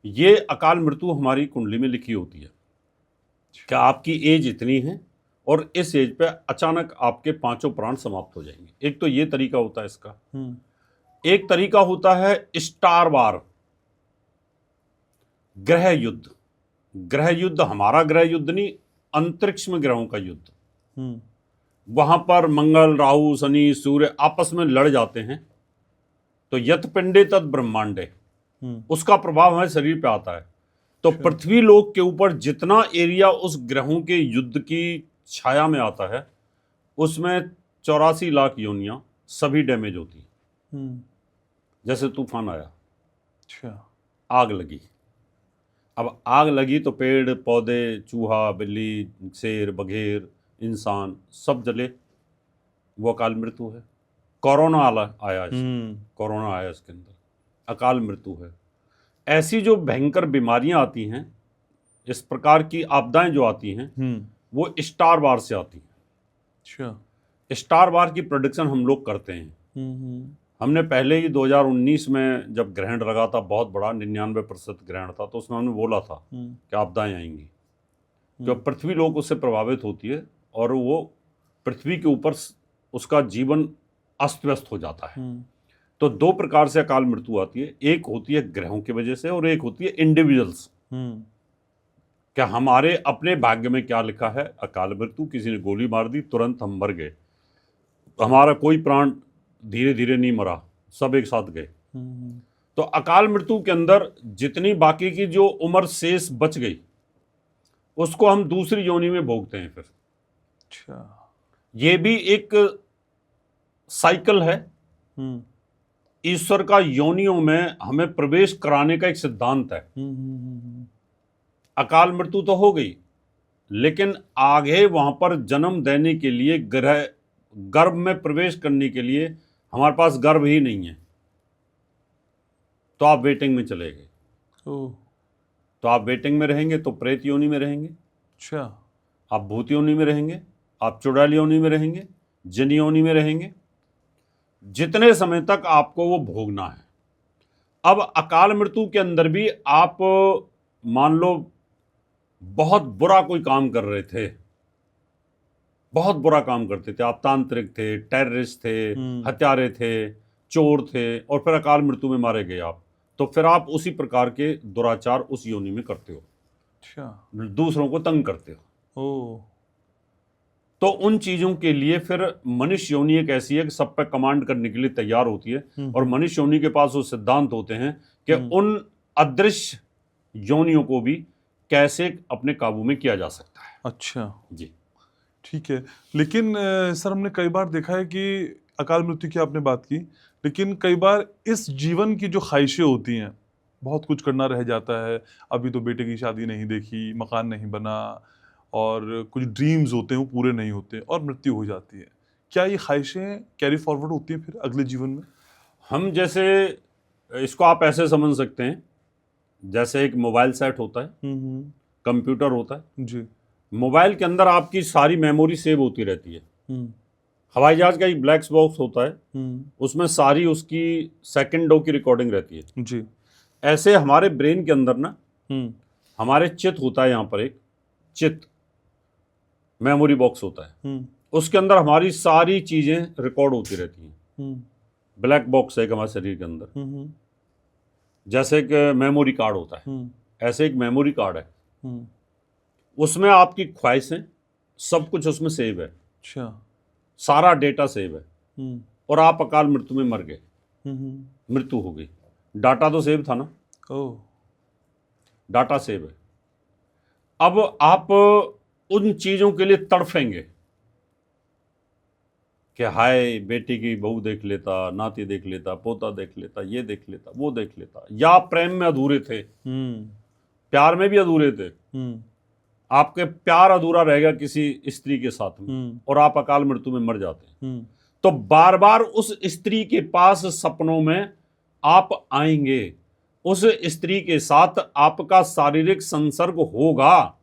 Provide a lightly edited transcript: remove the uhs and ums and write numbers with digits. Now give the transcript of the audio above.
ये अकाल मृत्यु हमारी कुंडली में लिखी होती है कि आपकी एज इतनी है और इस एज पे अचानक आपके पांचों प्राण समाप्त हो जाएंगे। एक तो ये तरीका होता है इसका। एक तरीका होता है स्टार वार, ग्रह युद्ध। ग्रह युद्ध हमारा ग्रह युद्ध नहीं, अंतरिक्ष में ग्रहों का युद्ध। वहां पर मंगल, राहु, शनि, सूर्य आपस में लड़ जाते हैं। तो यत पिंडे तत् ब्रह्मांडे, उसका प्रभाव हमारे शरीर पे आता है। तो पृथ्वी लोक के ऊपर जितना एरिया उस ग्रहों के युद्ध की छाया में आता है, उसमें 84 लाख योनियां सभी डैमेज होती हैं। जैसे तूफान आया, आग लगी। अब आग लगी तो पेड़ पौधे, चूहा, बिल्ली, शेर, बघेर, इंसान सब जले, वो अकाल मृत्यु है। कोरोना आया, कोरोना आया, इसके अंदर अकाल मृत्यु है। ऐसी जो भयंकर बीमारियां आती हैं, इस प्रकार की आपदाएं जो आती हैं, वो स्टार वार से आती हैं। स्टार वार की प्रेडिक्शन हम लोग करते हैं। हमने पहले ही 2019 में जब ग्रहण लगा था, बहुत बड़ा 99% ग्रहण था, तो उसमें हमने बोला था कि आपदाएं आएंगी, जो पृथ्वी लोक उससे प्रभावित होती है और वो पृथ्वी के ऊपर उसका जीवन अस्त व्यस्त हो जाता है। तो दो प्रकार से अकाल मृत्यु आती है, एक होती है ग्रहों की वजह से और एक होती है इंडिविजुअल्स। क्या हमारे अपने भाग्य में क्या लिखा है? अकाल मृत्यु, किसी ने गोली मार दी, तुरंत हम मर गए, हमारा कोई प्राण धीरे धीरे नहीं मरा, सब एक साथ गए। तो अकाल मृत्यु के अंदर जितनी बाकी की जो उम्र शेष बच गई, उसको हम दूसरी योनि में भोगते हैं फिर। अच्छा, ये भी एक साइकिल है। ईश्वर का योनियों में हमें प्रवेश कराने का एक सिद्धांत है। अकाल मृत्यु तो हो गई, लेकिन आगे वहां पर जन्म देने के लिए, गर्भ में प्रवेश करने के लिए हमारे पास गर्भ ही नहीं है, तो आप वेटिंग में चले गए। तो आप वेटिंग में रहेंगे तो प्रेत योनि में रहेंगे। अच्छा, आप भूत योनि में रहेंगे, आप चुड़ैल योनि में रहेंगे, जिन योनि में रहेंगे, जितने समय तक आपको वो भोगना है। अब अकाल मृत्यु के अंदर भी आप मान लो बहुत बुरा कोई काम कर रहे थे, बहुत बुरा काम करते थे, आप तांत्रिक थे, टेररिस्ट थे, हत्यारे थे, चोर थे, और फिर अकाल मृत्यु में मारे गए आप, तो फिर आप उसी प्रकार के दुराचार उस योनि में करते हो। अच्छा, दूसरों को तंग करते हो। तो उन चीजों के लिए फिर मनुष्य योनि एक ऐसी है कि सब पे कमांड करने के लिए तैयार होती है, और मनुष्य योनि के पास वो सिद्धांत होते हैं कि उन अदृश्य योनियों को भी कैसे अपने काबू में किया जा सकता है। अच्छा जी, ठीक है। लेकिन सर, हमने कई बार देखा है कि अकाल मृत्यु की आपने बात की, लेकिन कई बार इस जीवन की जो ख्वाहिशें होती हैं, बहुत कुछ करना रह जाता है। अभी तो बेटे की शादी नहीं देखी, मकान नहीं बना, और कुछ ड्रीम्स होते हैं वो पूरे नहीं होते, और मृत्यु हो जाती है। क्या ये ख्वाहिशें कैरी फॉरवर्ड होती हैं फिर अगले जीवन में? हम जैसे इसको आप ऐसे समझ सकते हैं, जैसे एक मोबाइल सेट होता है, कंप्यूटर होता है जी। मोबाइल के अंदर आपकी सारी मेमोरी सेव होती रहती है। हवाई जहाज का एक ब्लैक बॉक्स होता है, उसमें सारी उसकी सेकंडों की रिकॉर्डिंग रहती है जी। ऐसे हमारे ब्रेन के अंदर ना हमारे चित्त होता है, यहाँ पर एक चित्त मेमोरी बॉक्स होता है, उसके अंदर हमारी सारी चीजें रिकॉर्ड होती रहती हैं। ब्लैक बॉक्स है हमारे शरीर के अंदर, जैसे एक मेमोरी कार्ड होता है, ऐसे एक मेमोरी कार्ड है, उसमें आपकी ख्वाहिशें सब कुछ उसमें सेव है। अच्छा, सारा डेटा सेव है, और आप अकाल मृत्यु में मर गए, मृत्यु हो गई, डाटा तो सेव था ना। डाटा सेव है। अब आप उन चीजों के लिए तड़फेंगे कि हाय बेटी की बहू देख लेता, नाती देख लेता, पोता देख लेता, ये देख लेता, वो देख लेता। या प्रेम में अधूरे थे, प्यार में भी अधूरे थे, आपके प्यार अधूरा रहेगा किसी स्त्री के साथ में, और आप अकाल मृत्यु में मर जाते हैं। तो बार बार उस स्त्री के पास सपनों में आप आएंगे, उस स्त्री के साथ आपका शारीरिक संसर्ग होगा,